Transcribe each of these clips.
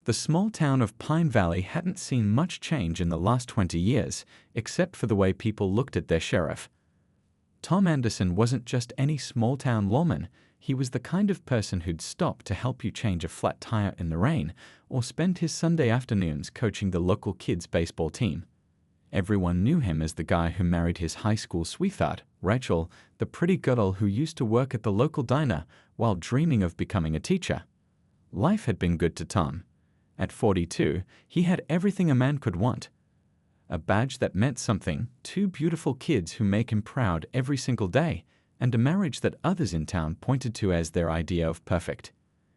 The small town of Pine Valley hadn't seen much change in the last 20 years, except for the way people looked at their sheriff. Tom Anderson wasn't just any small-town lawman. He was the kind of person who'd stop to help you change a flat tire in the rain or spend his Sunday afternoons coaching the local kids' baseball team. Everyone knew him as the guy who married his high school sweetheart, Rachel, the pretty girl who used to work at the local diner while dreaming of becoming a teacher. Life had been good to Tom. At 42, he had everything a man could want. A badge that meant something, 2 beautiful kids who make him proud every single day, and a marriage that others in town pointed to as their idea of perfect.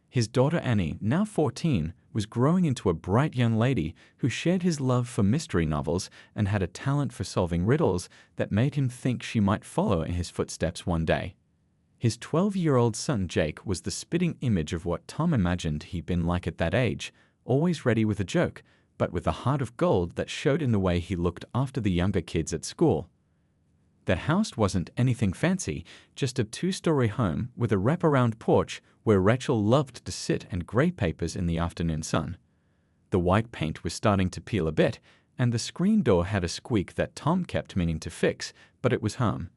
His daughter Annie, now 14, was growing into a bright young lady who shared his love for mystery novels and had a talent for solving riddles that made him think she might follow in his footsteps one day. His 12-year-old son Jake was the spitting image of what Tom imagined he'd been like at that age, always ready with a joke, but with a heart of gold that showed in the way he looked after the younger kids at school. Their house wasn't anything fancy, just a 2-story home with a wraparound porch where Rachel loved to sit and grade papers in the afternoon sun. The white paint was starting to peel a bit, and the screen door had a squeak that Tom kept meaning to fix, but it was home.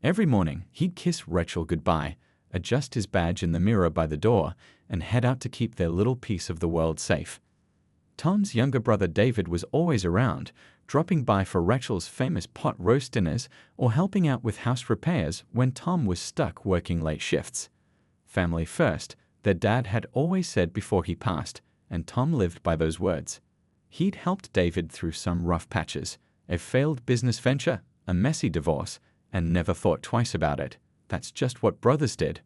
Every morning, he'd kiss Rachel goodbye, adjust his badge in the mirror by the door, and head out to keep their little piece of the world safe. Tom's younger brother David was always around, dropping by for Rachel's famous pot roast dinners or helping out with house repairs when Tom was stuck working late shifts. Family first, their dad had always said before he passed, and Tom lived by those words. He'd helped David through some rough patches, a failed business venture, a messy divorce, and never thought twice about it. That's just what brothers did.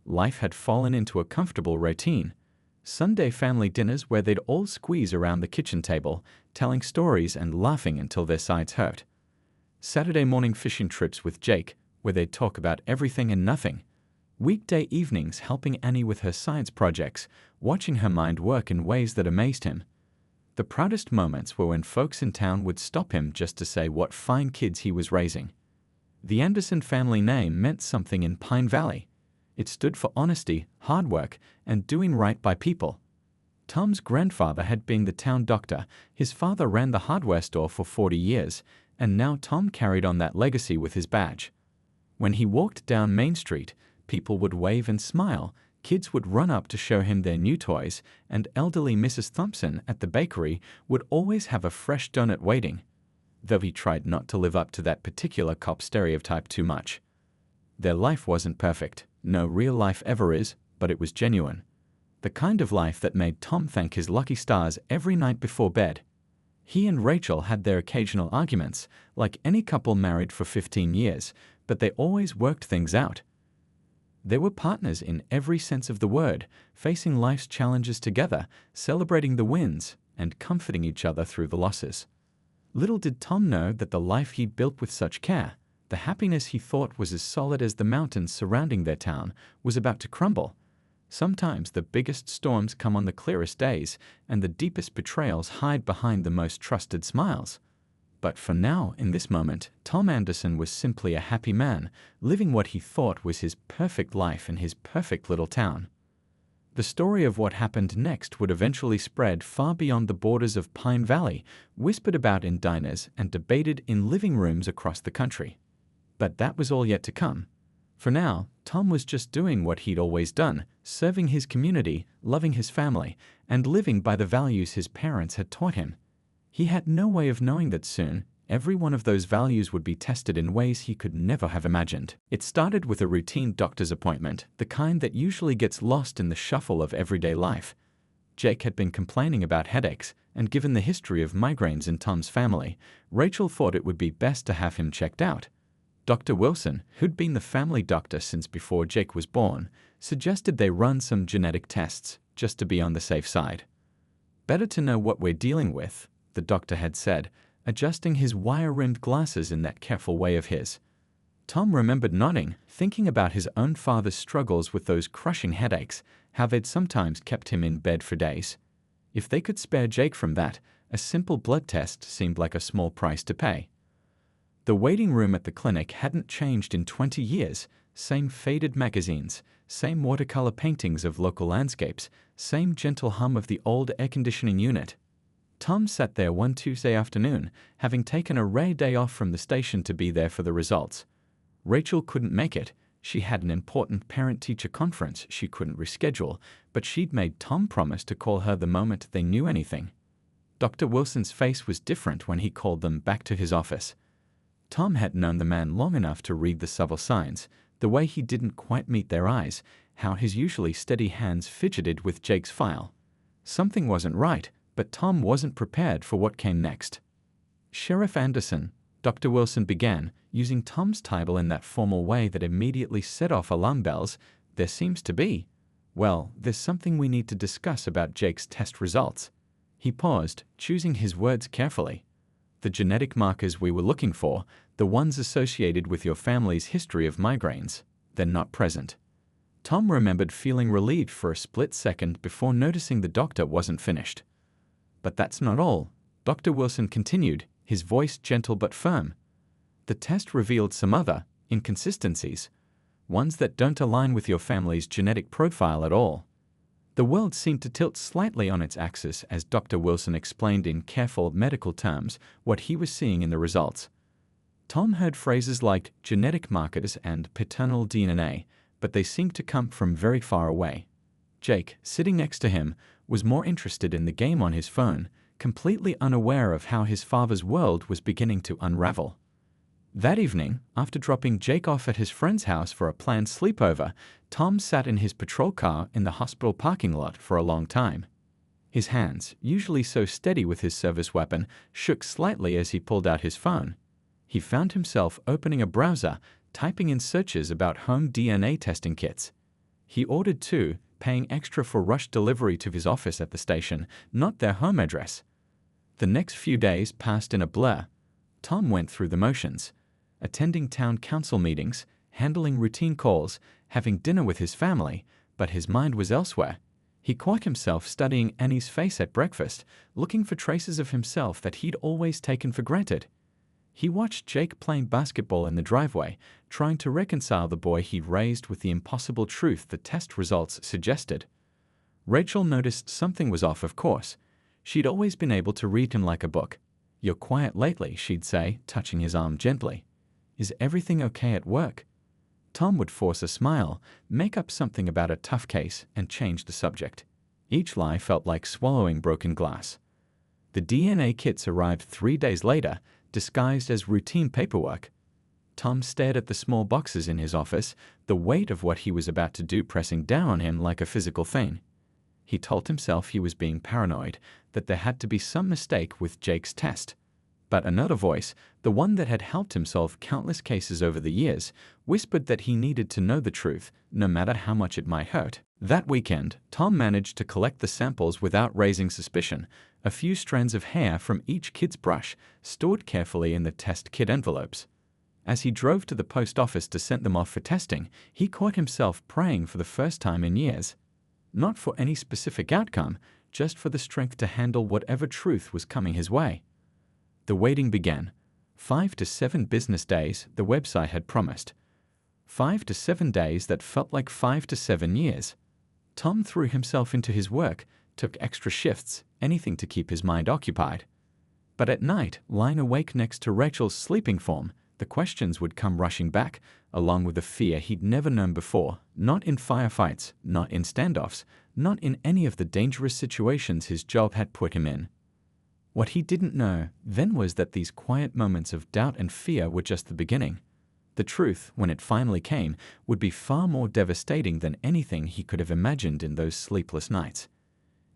Life had fallen into a comfortable routine. Sunday family dinners where they'd all squeeze around the kitchen table, telling stories and laughing until their sides hurt. Saturday morning fishing trips with Jake, where they'd talk about everything and nothing. Weekday evenings helping Annie with her science projects, watching her mind work in ways that amazed him. The proudest moments were when folks in town would stop him just to say what fine kids he was raising. The Anderson family name meant something in Pine Valley. It stood for honesty, hard work, and doing right by people. Tom's grandfather had been the town doctor, his father ran the hardware store for 40 years, and now Tom carried on that legacy with his badge. When he walked down Main Street, people would wave and smile, kids would run up to show him their new toys, and elderly Mrs. Thompson at the bakery would always have a fresh donut waiting, though he tried not to live up to that particular cop stereotype too much. Their life wasn't perfect. No real life ever is, but it was genuine. The kind of life that made Tom thank his lucky stars every night before bed. He and Rachel had their occasional arguments, like any couple married for 15 years, but they always worked things out. They were partners in every sense of the word, facing life's challenges together, celebrating the wins, and comforting each other through the losses. Little did Tom know that the life he'd built with such care, the happiness he thought was as solid as the mountains surrounding their town, was about to crumble. Sometimes the biggest storms come on the clearest days, and the deepest betrayals hide behind the most trusted smiles. But for now, in this moment, Tom Anderson was simply a happy man, living what he thought was his perfect life in his perfect little town. The story of what happened next would eventually spread far beyond the borders of Pine Valley, whispered about in diners and debated in living rooms across the country. But that was all yet to come. For now, Tom was just doing what he'd always done, serving his community, loving his family, and living by the values his parents had taught him. He had no way of knowing that soon, every one of those values would be tested in ways he could never have imagined. It started with a routine doctor's appointment, the kind that usually gets lost in the shuffle of everyday life. Jake had been complaining about headaches, and given the history of migraines in Tom's family, Rachel thought it would be best to have him checked out. Dr. Wilson, who'd been the family doctor since before Jake was born, suggested they run some genetic tests, just to be on the safe side. Better to know what we're dealing with, the doctor had said, adjusting his wire-rimmed glasses in that careful way of his. Tom remembered nodding, thinking about his own father's struggles with those crushing headaches, how they'd sometimes kept him in bed for days. If they could spare Jake from that, a simple blood test seemed like a small price to pay. The waiting room at the clinic hadn't changed in 20 years, same faded magazines, same watercolor paintings of local landscapes, same gentle hum of the old air conditioning unit. Tom sat there one Tuesday afternoon, having taken a rare day off from the station to be there for the results. Rachel couldn't make it. She had an important parent-teacher conference she couldn't reschedule, but she'd made Tom promise to call her the moment they knew anything. Dr. Wilson's face was different when he called them back to his office. Tom had known the man long enough to read the subtle signs, the way he didn't quite meet their eyes, how his usually steady hands fidgeted with Jake's file. Something wasn't right, but Tom wasn't prepared for what came next. "Sheriff Anderson," Dr. Wilson began, using Tom's title in that formal way that immediately set off alarm bells. "There seems to be, well, there's something we need to discuss about Jake's test results." He paused, choosing his words carefully. "The genetic markers we were looking for, the ones associated with your family's history of migraines, they're not present." Tom remembered feeling relieved for a split second before noticing the doctor wasn't finished. "But that's not all," Dr. Wilson continued, his voice gentle but firm. "The test revealed some other inconsistencies, ones that don't align with your family's genetic profile at all." The world seemed to tilt slightly on its axis as Dr. Wilson explained in careful medical terms what he was seeing in the results. Tom heard phrases like genetic markers and paternal DNA, but they seemed to come from very far away. Jake, sitting next to him, was more interested in the game on his phone, completely unaware of how his father's world was beginning to unravel. That evening, after dropping Jake off at his friend's house for a planned sleepover, Tom sat in his patrol car in the hospital parking lot for a long time. His hands, usually so steady with his service weapon, shook slightly as he pulled out his phone. He found himself opening a browser, typing in searches about home DNA testing kits. He ordered two, paying extra for rush delivery to his office at the station, not their home address. The next few days passed in a blur. Tom went through the motions, attending town council meetings, handling routine calls, having dinner with his family, but his mind was elsewhere. He caught himself studying Annie's face at breakfast, looking for traces of himself that he'd always taken for granted. He watched Jake playing basketball in the driveway, trying to reconcile the boy he'd raised with the impossible truth the test results suggested. Rachel noticed something was off, of course. She'd always been able to read him like a book. "You're quiet lately," she'd say, touching his arm gently. "Is everything okay at work?" Tom would force a smile, make up something about a tough case, and change the subject. Each lie felt like swallowing broken glass. The DNA kits arrived 3 days later, disguised as routine paperwork. Tom stared at the small boxes in his office, the weight of what he was about to do pressing down on him like a physical thing. He told himself he was being paranoid, that there had to be some mistake with Jake's test. But another voice, the one that had helped him solve countless cases over the years, whispered that he needed to know the truth, no matter how much it might hurt. That weekend, Tom managed to collect the samples without raising suspicion, a few strands of hair from each kid's brush, stored carefully in the test kit envelopes. As he drove to the post office to send them off for testing, he caught himself praying for the first time in years. Not for any specific outcome, just for the strength to handle whatever truth was coming his way. The waiting began. 5 to 7 business days, the website had promised. 5 to 7 days that felt like 5 to 7 years. Tom threw himself into his work, took extra shifts, anything to keep his mind occupied. But at night, lying awake next to Rachel's sleeping form, the questions would come rushing back, along with the fear he'd never known before, not in firefights, not in standoffs, not in any of the dangerous situations his job had put him in. What he didn't know then was that these quiet moments of doubt and fear were just the beginning. The truth, when it finally came, would be far more devastating than anything he could have imagined in those sleepless nights.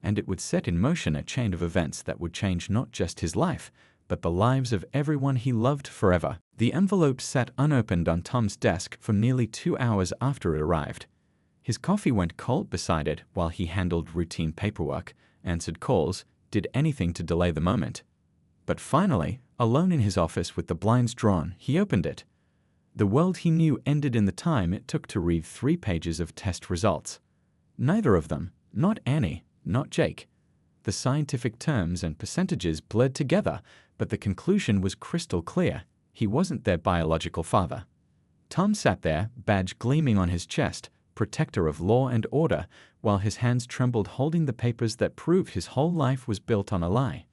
And it would set in motion a chain of events that would change not just his life, but the lives of everyone he loved forever. The envelope sat unopened on Tom's desk for nearly 2 hours after it arrived. His coffee went cold beside it while he handled routine paperwork, answered calls, did anything to delay the moment. But finally, alone in his office with the blinds drawn, he opened it. The world he knew ended in the time it took to read 3 pages of test results. Neither of them, not Annie, not Jake. The scientific terms and percentages blurred together, but the conclusion was crystal clear. He wasn't their biological father. Tom sat there, badge gleaming on his chest, protector of law and order, while his hands trembled holding the papers that proved his whole life was built on a lie.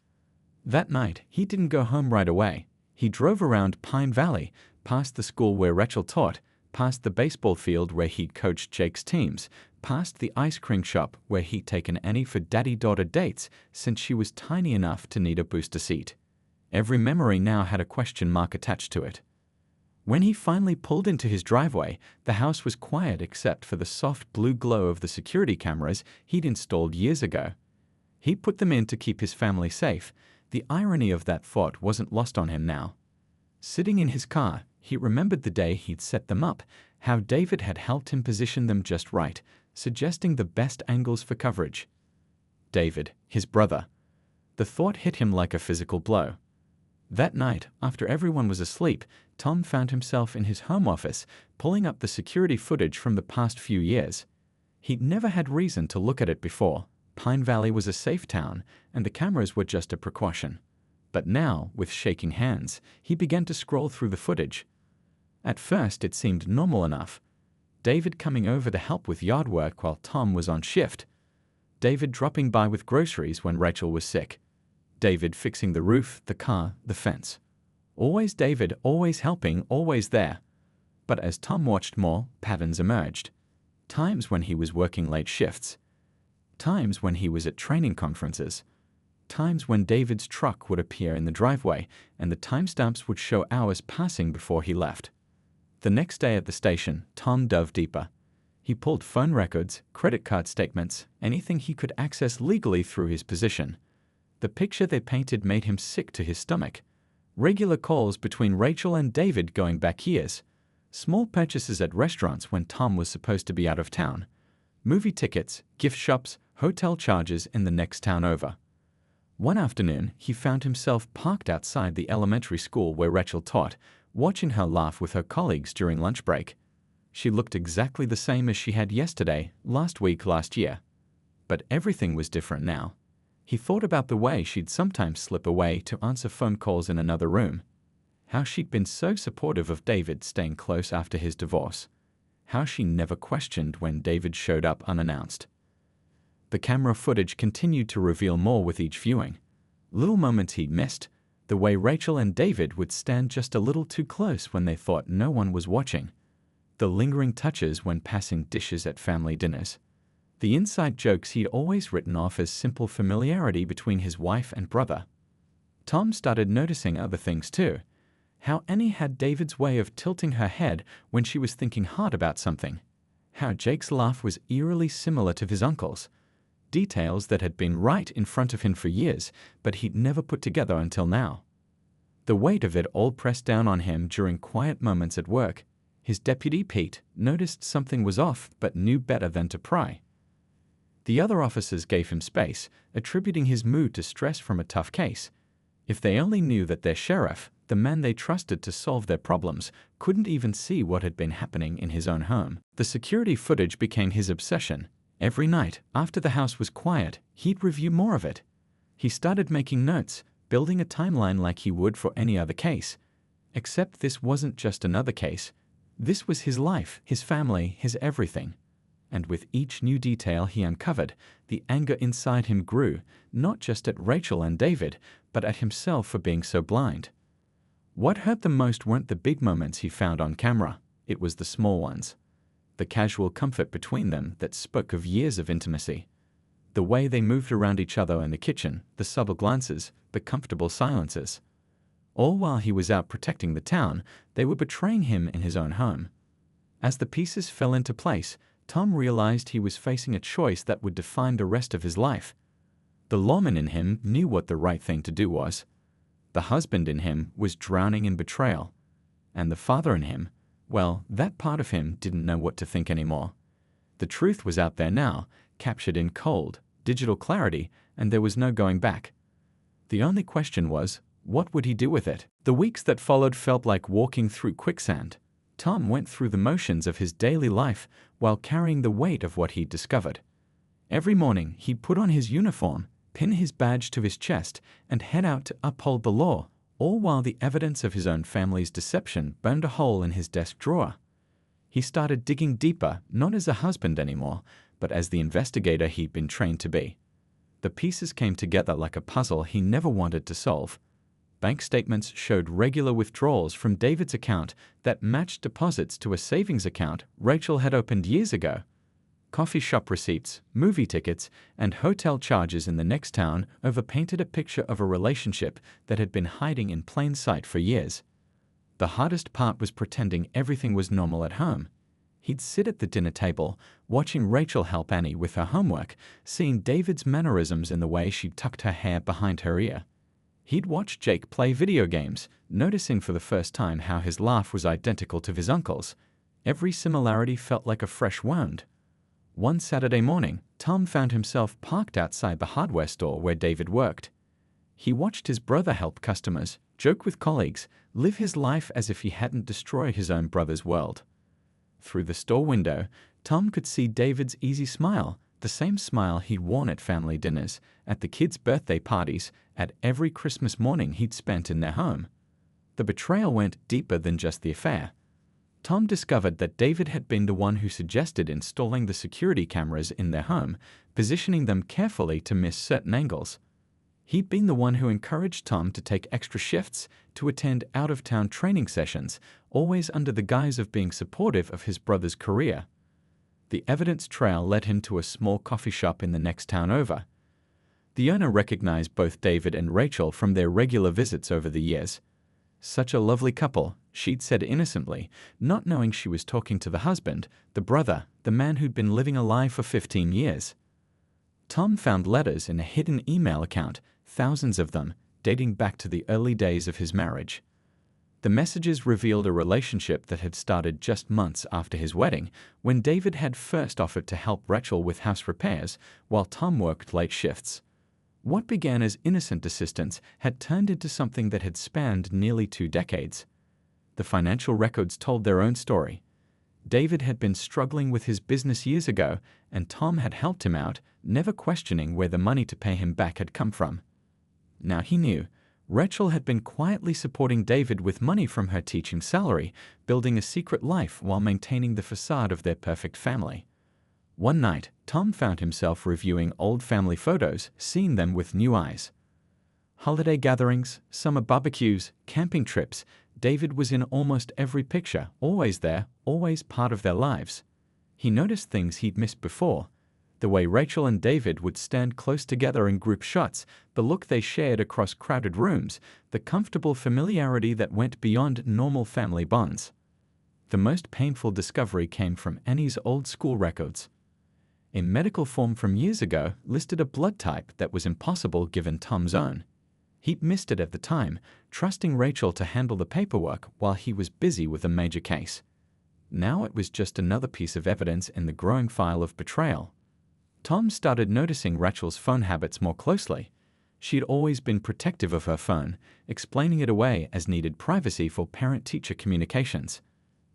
That night, he didn't go home right away. He drove around Pine Valley, past the school where Rachel taught, past the baseball field where he'd coached Jake's teams, past the ice cream shop where he'd taken Annie for daddy-daughter dates since she was tiny enough to need a booster seat. Every memory now had a question mark attached to it. When he finally pulled into his driveway, the house was quiet except for the soft blue glow of the security cameras he'd installed years ago. He put them in to keep his family safe. The irony of that thought wasn't lost on him now. Sitting in his car, he remembered the day he'd set them up, how David had helped him position them just right, suggesting the best angles for coverage. David, his brother. The thought hit him like a physical blow. That night, after everyone was asleep, Tom found himself in his home office, pulling up the security footage from the past few years. He'd never had reason to look at it before. Pine Valley was a safe town, and the cameras were just a precaution. But now, with shaking hands, he began to scroll through the footage. At first, it seemed normal enough. David coming over to help with yard work while Tom was on shift. David dropping by with groceries when Rachel was sick. David fixing the roof, the car, the fence. Always David, always helping, always there. But as Tom watched more, patterns emerged. Times when he was working late shifts. Times when he was at training conferences. Times when David's truck would appear in the driveway and the timestamps would show hours passing before he left. The next day at the station, Tom dove deeper. He pulled phone records, credit card statements, anything he could access legally through his position. The picture they painted made him sick to his stomach. Regular calls between Rachel and David going back years. Small purchases at restaurants when Tom was supposed to be out of town. Movie tickets, gift shops, hotel charges in the next town over. One afternoon, he found himself parked outside the elementary school where Rachel taught, watching her laugh with her colleagues during lunch break. She looked exactly the same as she had yesterday, last week, last year. But everything was different now. He thought about the way she'd sometimes slip away to answer phone calls in another room. How she'd been so supportive of David staying close after his divorce. How she never questioned when David showed up unannounced. The camera footage continued to reveal more with each viewing. Little moments he'd missed. The way Rachel and David would stand just a little too close when they thought no one was watching. The lingering touches when passing dishes at family dinners. The inside jokes he'd always written off as simple familiarity between his wife and brother. Tom started noticing other things too. How Annie had David's way of tilting her head when she was thinking hard about something. How Jake's laugh was eerily similar to his uncle's. Details that had been right in front of him for years, but he'd never put together until now. The weight of it all pressed down on him during quiet moments at work. His deputy, Pete, noticed something was off but knew better than to pry. The other officers gave him space, attributing his mood to stress from a tough case. If they only knew that their sheriff, the man they trusted to solve their problems, couldn't even see what had been happening in his own home. The security footage became his obsession. Every night, after the house was quiet, he'd review more of it. He started making notes, building a timeline like he would for any other case. Except this wasn't just another case. This was his life, his family, his everything. And with each new detail he uncovered, the anger inside him grew, not just at Rachel and David, but at himself for being so blind. What hurt the most weren't the big moments he found on camera. It was the small ones. The casual comfort between them that spoke of years of intimacy. The way they moved around each other in the kitchen, the subtle glances, the comfortable silences. All while he was out protecting the town, they were betraying him in his own home. As the pieces fell into place, Tom realized he was facing a choice that would define the rest of his life. The lawman in him knew what the right thing to do was. The husband in him was drowning in betrayal. And the father in him, well, that part of him didn't know what to think anymore. The truth was out there now, captured in cold, digital clarity, and there was no going back. The only question was, what would he do with it? The weeks that followed felt like walking through quicksand. Tom went through the motions of his daily life while carrying the weight of what he'd discovered. Every morning, he'd put on his uniform, pin his badge to his chest, and head out to uphold the law, all while the evidence of his own family's deception burned a hole in his desk drawer. He started digging deeper, not as a husband anymore, but as the investigator he'd been trained to be. The pieces came together like a puzzle he never wanted to solve. Bank statements showed regular withdrawals from David's account that matched deposits to a savings account Rachel had opened years ago. Coffee shop receipts, movie tickets, and hotel charges in the next town overpainted a picture of a relationship that had been hiding in plain sight for years. The hardest part was pretending everything was normal at home. He'd sit at the dinner table, watching Rachel help Annie with her homework, seeing David's mannerisms in the way she tucked her hair behind her ear. He'd watch Jake play video games, noticing for the first time how his laugh was identical to his uncle's. Every similarity felt like a fresh wound. One Saturday morning, Tom found himself parked outside the hardware store where David worked. He watched his brother help customers, joke with colleagues, live his life as if he hadn't destroyed his own brother's world. Through the store window, Tom could see David's easy smile, the same smile he'd worn at family dinners, at the kids' birthday parties, at every Christmas morning he'd spent in their home. The betrayal went deeper than just the affair. Tom discovered that David had been the one who suggested installing the security cameras in their home, positioning them carefully to miss certain angles. He'd been the one who encouraged Tom to take extra shifts, to attend out-of-town training sessions, always under the guise of being supportive of his brother's career. The evidence trail led him to a small coffee shop in the next town over. The owner recognized both David and Rachel from their regular visits over the years. "Such a lovely couple," she'd said innocently, not knowing she was talking to the husband, the brother, the man who'd been living a lie for 15 years. Tom found letters in a hidden email account, thousands of them, dating back to the early days of his marriage. The messages revealed a relationship that had started just months after his wedding, when David had first offered to help Rachel with house repairs, while Tom worked late shifts. What began as innocent assistance had turned into something that had spanned nearly 2 decades. The financial records told their own story. David had been struggling with his business years ago, and Tom had helped him out, never questioning where the money to pay him back had come from. Now he knew. Rachel had been quietly supporting David with money from her teaching salary, building a secret life while maintaining the facade of their perfect family. One night, Tom found himself reviewing old family photos, seeing them with new eyes. Holiday gatherings, summer barbecues, camping trips, David was in almost every picture, always there, always part of their lives. He noticed things he'd missed before. The way Rachel and David would stand close together in group shots, the look they shared across crowded rooms, the comfortable familiarity that went beyond normal family bonds. The most painful discovery came from Annie's old school records. A medical form from years ago listed a blood type that was impossible given Tom's own. He'd missed it at the time, trusting Rachel to handle the paperwork while he was busy with a major case. Now it was just another piece of evidence in the growing file of betrayal. Tom started noticing Rachel's phone habits more closely. She'd always been protective of her phone, explaining it away as needed privacy for parent-teacher communications.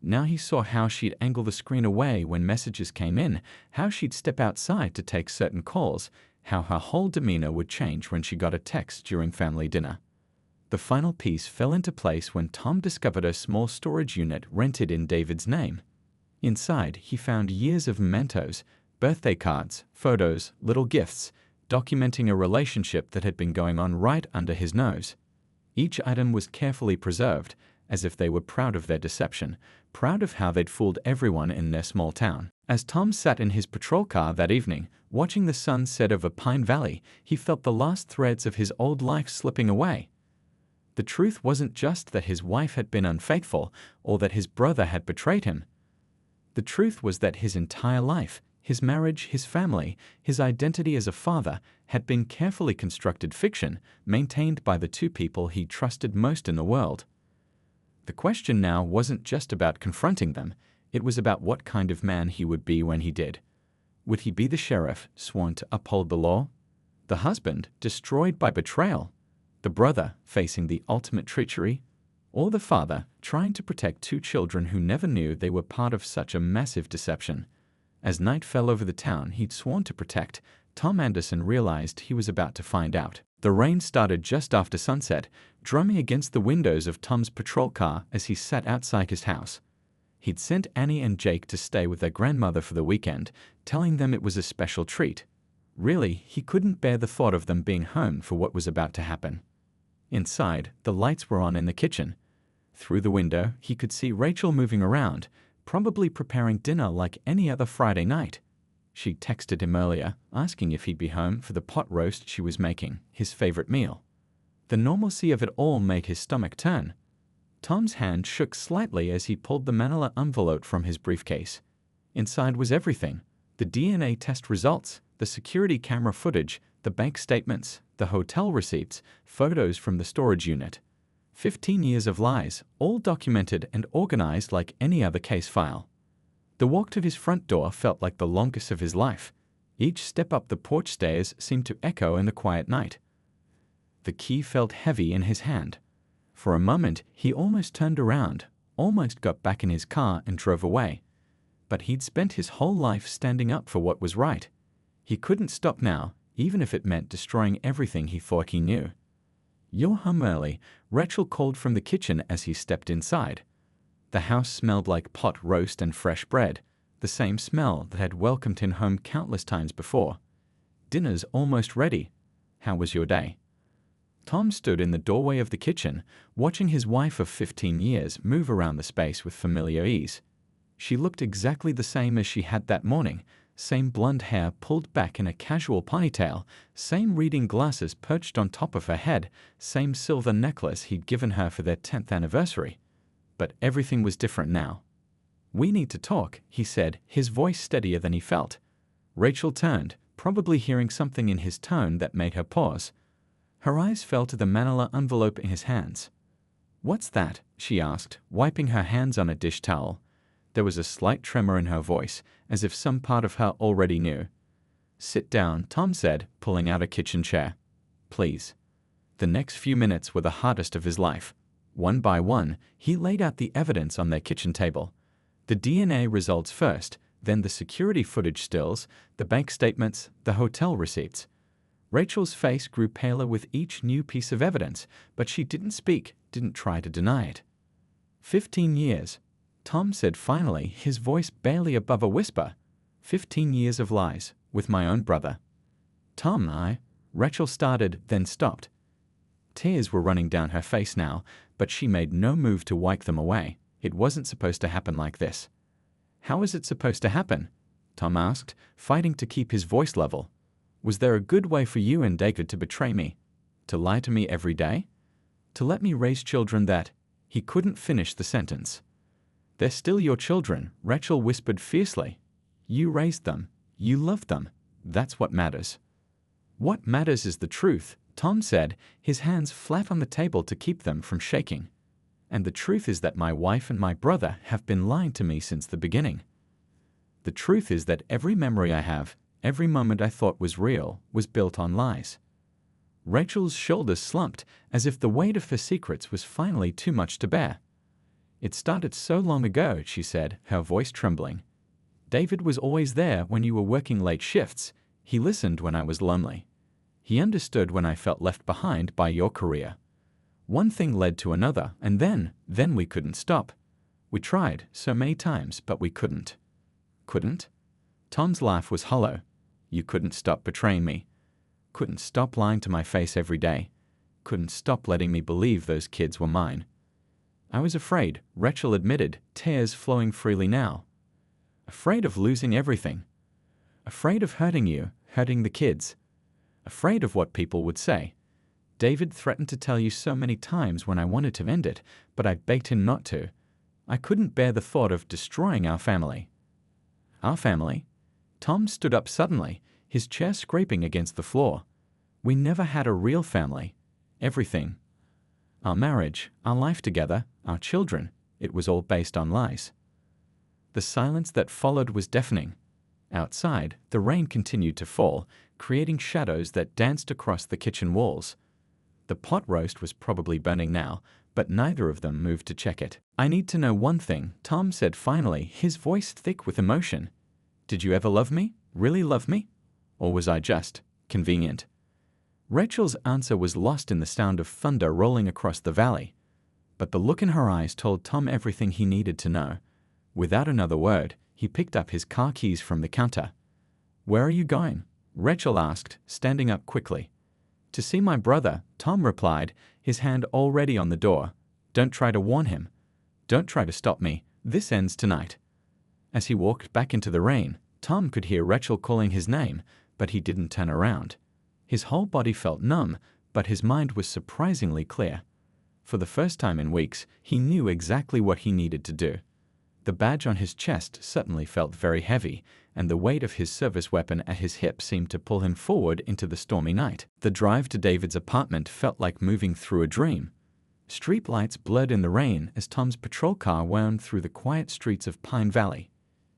Now he saw how she'd angle the screen away when messages came in, how she'd step outside to take certain calls, how her whole demeanor would change when she got a text during family dinner. The final piece fell into place when Tom discovered a small storage unit rented in David's name. Inside, he found years of mementos, birthday cards, photos, little gifts, documenting a relationship that had been going on right under his nose. Each item was carefully preserved, as if they were proud of their deception, proud of how they'd fooled everyone in their small town. As Tom sat in his patrol car that evening, watching the sun set over Pine Valley, he felt the last threads of his old life slipping away. The truth wasn't just that his wife had been unfaithful or that his brother had betrayed him. The truth was that his entire life, his marriage, his family, his identity as a father, had been carefully constructed fiction, maintained by the two people he trusted most in the world. The question now wasn't just about confronting them, it was about what kind of man he would be when he did. Would he be the sheriff, sworn to uphold the law? The husband, destroyed by betrayal? The brother, facing the ultimate treachery? Or the father, trying to protect two children who never knew they were part of such a massive deception? As night fell over the town he'd sworn to protect, Tom Anderson realized he was about to find out. The rain started just after sunset, drumming against the windows of Tom's patrol car as he sat outside his house. He'd sent Annie and Jake to stay with their grandmother for the weekend, telling them it was a special treat. Really, he couldn't bear the thought of them being home for what was about to happen. Inside, the lights were on in the kitchen. Through the window, he could see Rachel moving around, probably preparing dinner like any other Friday night. She texted him earlier, asking if he'd be home for the pot roast she was making, his favorite meal. The normalcy of it all made his stomach turn. Tom's hand shook slightly as he pulled the manila envelope from his briefcase. Inside was everything: the DNA test results, the security camera footage, the bank statements, the hotel receipts, photos from the storage unit. 15 years of lies, all documented and organized like any other case file. The walk to his front door felt like the longest of his life. Each step up the porch stairs seemed to echo in the quiet night. The key felt heavy in his hand. For a moment, he almost turned around, almost got back in his car and drove away. But he'd spent his whole life standing up for what was right. He couldn't stop now, even if it meant destroying everything he thought he knew. "You're home early," Rachel called from the kitchen as he stepped inside. The house smelled like pot roast and fresh bread, the same smell that had welcomed him home countless times before. "Dinner's almost ready. How was your day?" Tom stood in the doorway of the kitchen, watching his wife of 15 years move around the space with familiar ease. She looked exactly the same as she had that morning, same blonde hair pulled back in a casual ponytail, same reading glasses perched on top of her head, same silver necklace he'd given her for their 10th anniversary. But everything was different now. "We need to talk," he said, his voice steadier than he felt. Rachel turned, probably hearing something in his tone that made her pause. Her eyes fell to the manila envelope in his hands. "What's that?" she asked, wiping her hands on a dish towel. There was a slight tremor in her voice, as if some part of her already knew. "Sit down," Tom said, pulling out a kitchen chair. "Please." The next few minutes were the hardest of his life. One by one, he laid out the evidence on their kitchen table. The DNA results first, then the security footage stills, the bank statements, the hotel receipts. Rachel's face grew paler with each new piece of evidence, but she didn't speak, didn't try to deny it. 15 years, Tom said finally, his voice barely above a whisper. 15 years of lies, with my own brother. Rachel started, then stopped. Tears were running down her face now, but she made no move to wipe them away. It wasn't supposed to happen like this. "How is it supposed to happen?" Tom asked, fighting to keep his voice level. "Was there a good way for you and David to betray me? To lie to me every day? To let me raise children that—" He couldn't finish the sentence. "They're still your children," Rachel whispered fiercely. "You raised them. You loved them. That's what matters." "What matters is the truth," Tom said, his hands flat on the table to keep them from shaking. "And the truth is that my wife and my brother have been lying to me since the beginning. The truth is that every memory I have, every moment I thought was real, was built on lies." Rachel's shoulders slumped, as if the weight of her secrets was finally too much to bear. "It started so long ago," she said, her voice trembling. "David was always there when you were working late shifts. He listened when I was lonely. He understood when I felt left behind by your career. One thing led to another, and then we couldn't stop. We tried so many times, but we couldn't." "Couldn't?" Tom's laugh was hollow. "You couldn't stop betraying me. Couldn't stop lying to my face every day. Couldn't stop letting me believe those kids were mine." "I was afraid," Rachel admitted, tears flowing freely now. "Afraid of losing everything. Afraid of hurting you, hurting the kids. Afraid of what people would say. David threatened to tell you so many times when I wanted to end it, but I begged him not to. I couldn't bear the thought of destroying our family." "Our family?" Tom stood up suddenly, his chair scraping against the floor. "We never had a real family. Everything. Our marriage, our life together, our children, it was all based on lies." The silence that followed was deafening. Outside, the rain continued to fall, creating shadows that danced across the kitchen walls. The pot roast was probably burning now, but neither of them moved to check it. "I need to know one thing," Tom said finally, his voice thick with emotion. "Did you ever love me? Really love me? Or was I just convenient?" Rachel's answer was lost in the sound of thunder rolling across the valley. But the look in her eyes told Tom everything he needed to know. Without another word, he picked up his car keys from the counter. "Where are you going?" Rachel asked, standing up quickly. "To see my brother," Tom replied, his hand already on the door. "Don't try to warn him. Don't try to stop me. This ends tonight." As he walked back into the rain, Tom could hear Rachel calling his name, but he didn't turn around. His whole body felt numb, but his mind was surprisingly clear. For the first time in weeks, he knew exactly what he needed to do. The badge on his chest certainly felt very heavy, and the weight of his service weapon at his hip seemed to pull him forward into the stormy night. The drive to David's apartment felt like moving through a dream. Street lights blurred in the rain as Tom's patrol car wound through the quiet streets of Pine Valley.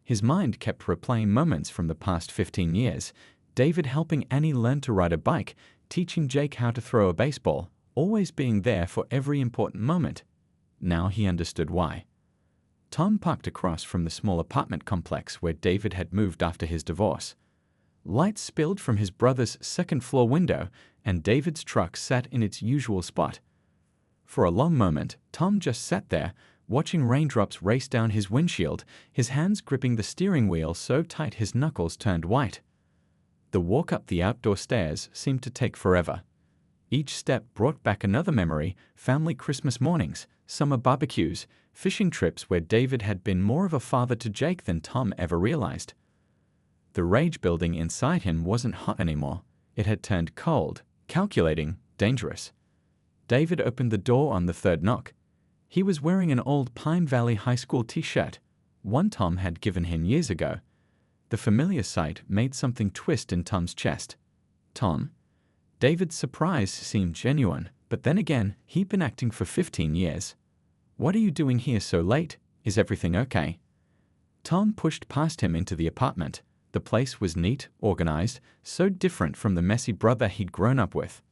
His mind kept replaying moments from the past 15 years, David helping Annie learn to ride a bike, teaching Jake how to throw a baseball, always being there for every important moment. Now he understood why. Tom parked across from the small apartment complex where David had moved after his divorce. Lights spilled from his brother's second-floor window, and David's truck sat in its usual spot. For a long moment, Tom just sat there, watching raindrops race down his windshield, his hands gripping the steering wheel so tight his knuckles turned white. The walk up the outdoor stairs seemed to take forever. Each step brought back another memory: family Christmas mornings, summer barbecues, fishing trips where David had been more of a father to Jake than Tom ever realized. The rage building inside him wasn't hot anymore. It had turned cold, calculating, dangerous. David opened the door on the third knock. He was wearing an old Pine Valley High School t-shirt, one Tom had given him years ago. The familiar sight made something twist in Tom's chest. "Tom?" David's surprise seemed genuine, but then again, he'd been acting for 15 years. "What are you doing here so late? Is everything okay?" Tom pushed past him into the apartment. The place was neat, organized, so different from the messy brother he'd grown up with.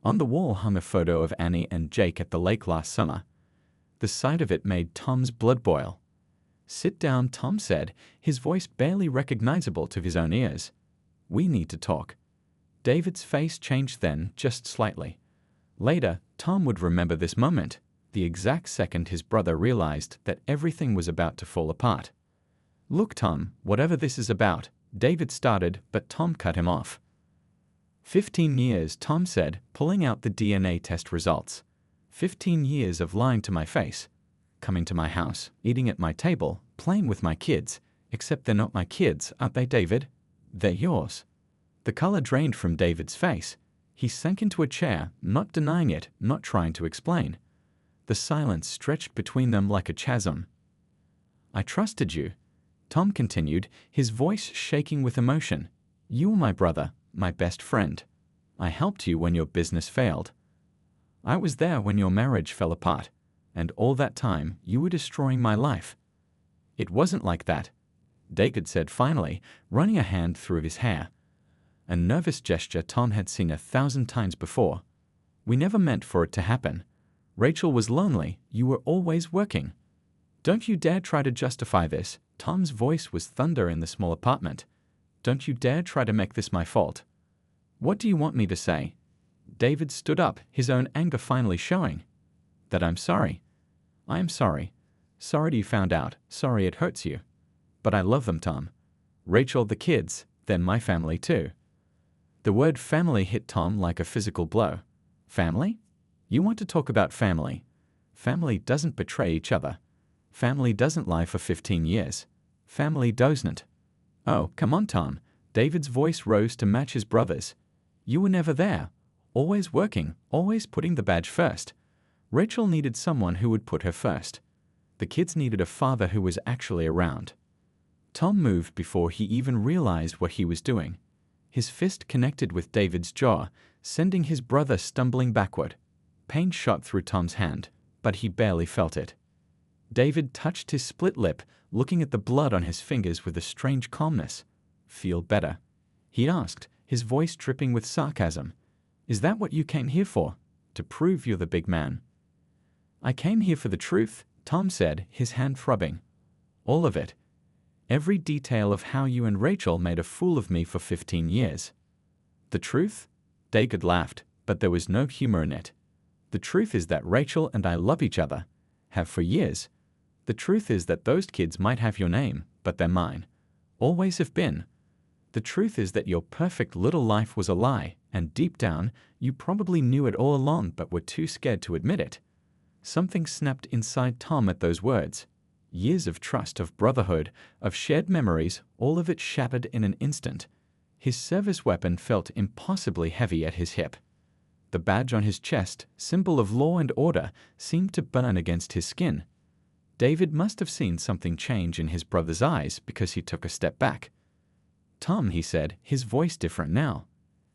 On the wall hung a photo of Annie and Jake at the lake last summer. The sight of it made Tom's blood boil. "Sit down," Tom said, his voice barely recognizable to his own ears. "We need to talk." David's face changed then, just slightly. Later, Tom would remember this moment, the exact second his brother realized that everything was about to fall apart. "Look, Tom, whatever this is about," David started, but Tom cut him off. 15 years, Tom said, pulling out the DNA test results. 15 years of lying to my face, coming to my house, eating at my table, playing with my kids, except they're not my kids, aren't they, David? They're yours. The color drained from David's face. He sank into a chair, not denying it, not trying to explain. The silence stretched between them like a chasm. "I trusted you," Tom continued, his voice shaking with emotion. "You were my brother, my best friend. I helped you when your business failed. I was there when your marriage fell apart, and all that time you were destroying my life." "It wasn't like that," David said finally, running a hand through his hair. A nervous gesture Tom had seen 1,000 times before. "We never meant for it to happen. Rachel was lonely, you were always working. Don't you dare try to justify this." Tom's voice was thunder in the small apartment. "Don't you dare try to make this my fault." "What do you want me to say?" David stood up, his own anger finally showing. "That I'm sorry. I am sorry. Sorry you found out. Sorry it hurts you. But I love them, Tom. Rachel, the kids, then my family too." The word family hit Tom like a physical blow. "Family? You want to talk about family? Family doesn't betray each other. Family doesn't lie for 15 years. Family doesn't." "Oh, come on, Tom." David's voice rose to match his brother's. "You were never there. Always working, always putting the badge first. Rachel needed someone who would put her first. The kids needed a father who was actually around." Tom moved before he even realized what he was doing. His fist connected with David's jaw, sending his brother stumbling backward. Pain shot through Tom's hand, but he barely felt it. David touched his split lip, looking at the blood on his fingers with a strange calmness. "Feel better?" he asked, his voice dripping with sarcasm. "Is that what you came here for? To prove you're the big man?" "I came here for the truth," Tom said, his hand throbbing. "All of it. Every detail of how you and Rachel made a fool of me for 15 years. "The truth?" David laughed, but there was no humor in it. "The truth is that Rachel and I love each other. Have for years. The truth is that those kids might have your name, but they're mine. Always have been. The truth is that your perfect little life was a lie, and deep down, you probably knew it all along but were too scared to admit it. Something snapped inside Tom at those words. Years of trust, of brotherhood, of shared memories, all of it shattered in an instant. His service weapon felt impossibly heavy at his hip. The badge on his chest, symbol of law and order, seemed to burn against his skin. David must have seen something change in his brother's eyes because he took a step back. "Tom," he said, his voice different now.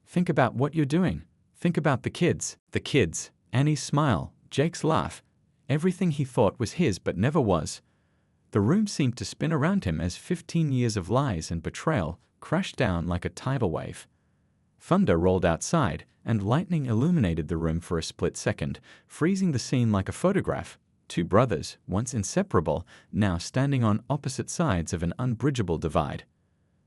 "Think about what you're doing. Think about the kids." The kids. Annie's smile. Jake's laugh. Everything he thought was his but never was. The room seemed to spin around him as 15 years of lies and betrayal crashed down like a tidal wave. Thunder rolled outside, and lightning illuminated the room for a split second, freezing the scene like a photograph. Two brothers, once inseparable, now standing on opposite sides of an unbridgeable divide.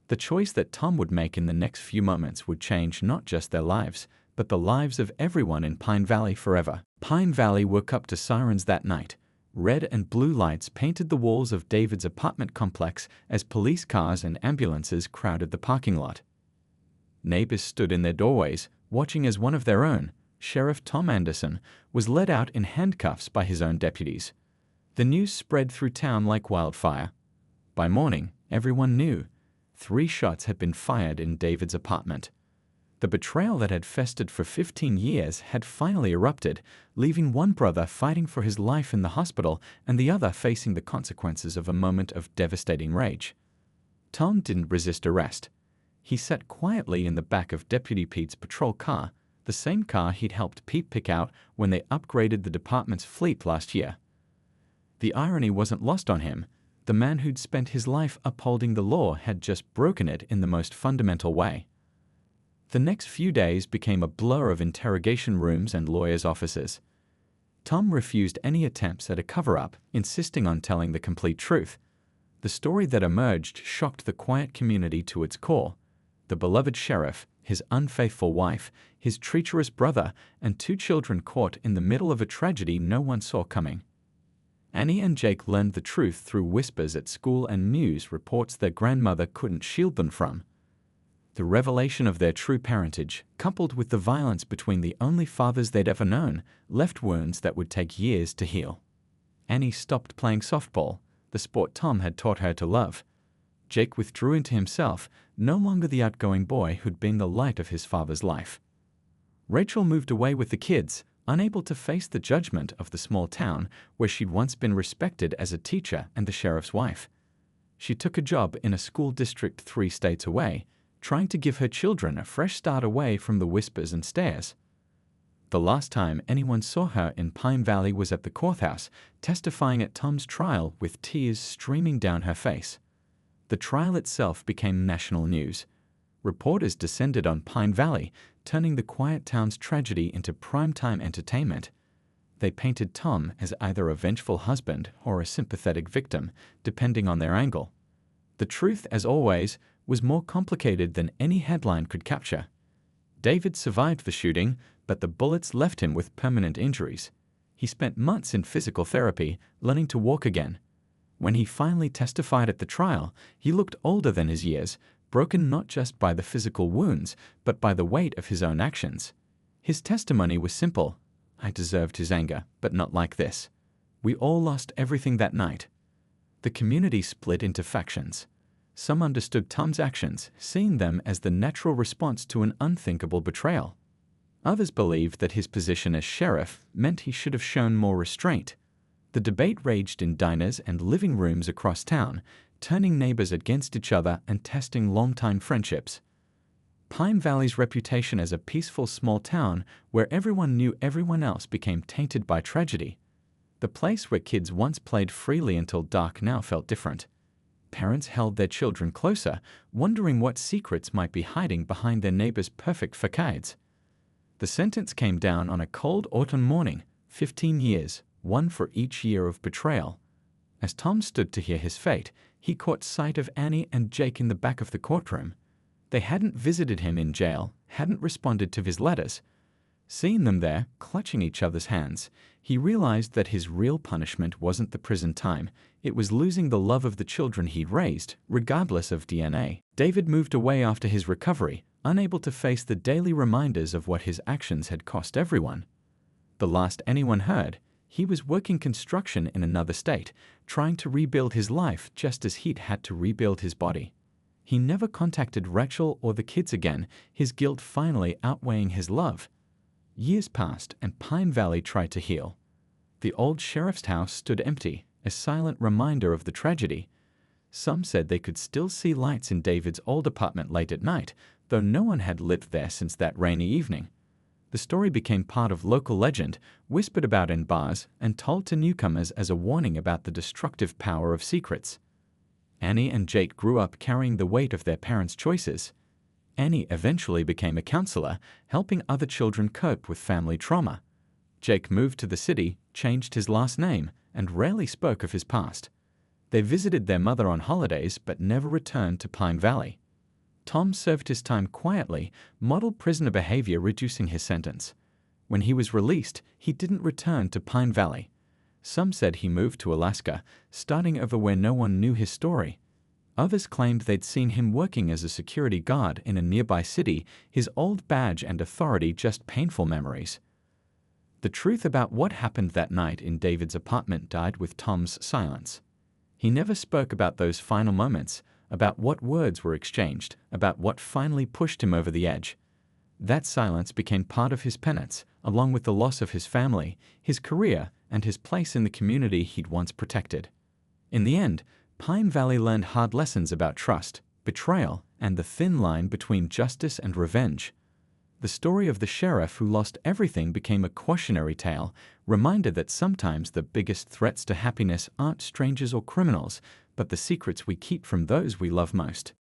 The choice that Tom would make in the next few moments would change not just their lives, but the lives of everyone in Pine Valley forever. Pine Valley woke up to sirens that night. Red and blue lights painted the walls of David's apartment complex as police cars and ambulances crowded the parking lot. Neighbors stood in their doorways, watching as one of their own, Sheriff Tom Anderson, was led out in handcuffs by his own deputies. The news spread through town like wildfire. By morning, everyone knew. 3 shots had been fired in David's apartment. The betrayal that had festered for 15 years had finally erupted, leaving one brother fighting for his life in the hospital and the other facing the consequences of a moment of devastating rage. Tom didn't resist arrest. He sat quietly in the back of Deputy Pete's patrol car, the same car he'd helped Pete pick out when they upgraded the department's fleet last year. The irony wasn't lost on him. The man who'd spent his life upholding the law had just broken it in the most fundamental way. The next few days became a blur of interrogation rooms and lawyers' offices. Tom refused any attempts at a cover-up, insisting on telling the complete truth. The story that emerged shocked the quiet community to its core. The beloved sheriff, his unfaithful wife, his treacherous brother, and 2 children caught in the middle of a tragedy no one saw coming. Annie and Jake learned the truth through whispers at school and news reports their grandmother couldn't shield them from. The revelation of their true parentage, coupled with the violence between the only fathers they'd ever known, left wounds that would take years to heal. Annie stopped playing softball, the sport Tom had taught her to love. Jake withdrew into himself, no longer the outgoing boy who'd been the light of his father's life. Rachel moved away with the kids, unable to face the judgment of the small town where she'd once been respected as a teacher and the sheriff's wife. She took a job in a school district 3 states away, trying to give her children a fresh start away from the whispers and stares. The last time anyone saw her in Pine Valley was at the courthouse, testifying at Tom's trial with tears streaming down her face. The trial itself became national news. Reporters descended on Pine Valley, turning the quiet town's tragedy into primetime entertainment. They painted Tom as either a vengeful husband or a sympathetic victim, depending on their angle. The truth, as always, was more complicated than any headline could capture. David survived the shooting, but the bullets left him with permanent injuries. He spent months in physical therapy, learning to walk again. When he finally testified at the trial, he looked older than his years, broken not just by the physical wounds, but by the weight of his own actions. His testimony was simple. I deserved his anger, but not like this. We all lost everything that night. The community split into factions. Some understood Tom's actions, seeing them as the natural response to an unthinkable betrayal. Others believed that his position as sheriff meant he should have shown more restraint. The debate raged in diners and living rooms across town, turning neighbors against each other and testing longtime friendships. Pine Valley's reputation as a peaceful small town where everyone knew everyone else became tainted by tragedy. The place where kids once played freely until dark now felt different. Parents held their children closer, wondering what secrets might be hiding behind their neighbors' perfect facades. The sentence came down on a cold autumn morning, 15 years, one for each year of betrayal. As Tom stood to hear his fate, he caught sight of Annie and Jake in the back of the courtroom. They hadn't visited him in jail, hadn't responded to his letters. Seeing them there, clutching each other's hands, he realized that his real punishment wasn't the prison time, it was losing the love of the children he'd raised, regardless of DNA. David moved away after his recovery, unable to face the daily reminders of what his actions had cost everyone. The last anyone heard, he was working construction in another state, trying to rebuild his life just as he'd had to rebuild his body. He never contacted Rachel or the kids again, his guilt finally outweighing his love. Years passed and Pine Valley tried to heal. The old sheriff's house stood empty, a silent reminder of the tragedy. Some said they could still see lights in David's old apartment late at night, though no one had lived there since that rainy evening. The story became part of local legend, whispered about in bars and told to newcomers as a warning about the destructive power of secrets. Annie and Jake grew up carrying the weight of their parents' choices. Annie eventually became a counselor, helping other children cope with family trauma. Jake moved to the city, changed his last name, and rarely spoke of his past. They visited their mother on holidays but never returned to Pine Valley. Tom served his time quietly, model prisoner behavior reducing his sentence. When he was released, he didn't return to Pine Valley. Some said he moved to Alaska, starting over where no one knew his story. Others claimed they'd seen him working as a security guard in a nearby city, his old badge and authority just painful memories. The truth about what happened that night in David's apartment died with Tom's silence. He never spoke about those final moments, about what words were exchanged, about what finally pushed him over the edge. That silence became part of his penance, along with the loss of his family, his career, and his place in the community he'd once protected. In the end, Pine Valley learned hard lessons about trust, betrayal, and the thin line between justice and revenge. The story of the sheriff who lost everything became a cautionary tale, reminder that sometimes the biggest threats to happiness aren't strangers or criminals, but the secrets we keep from those we love most.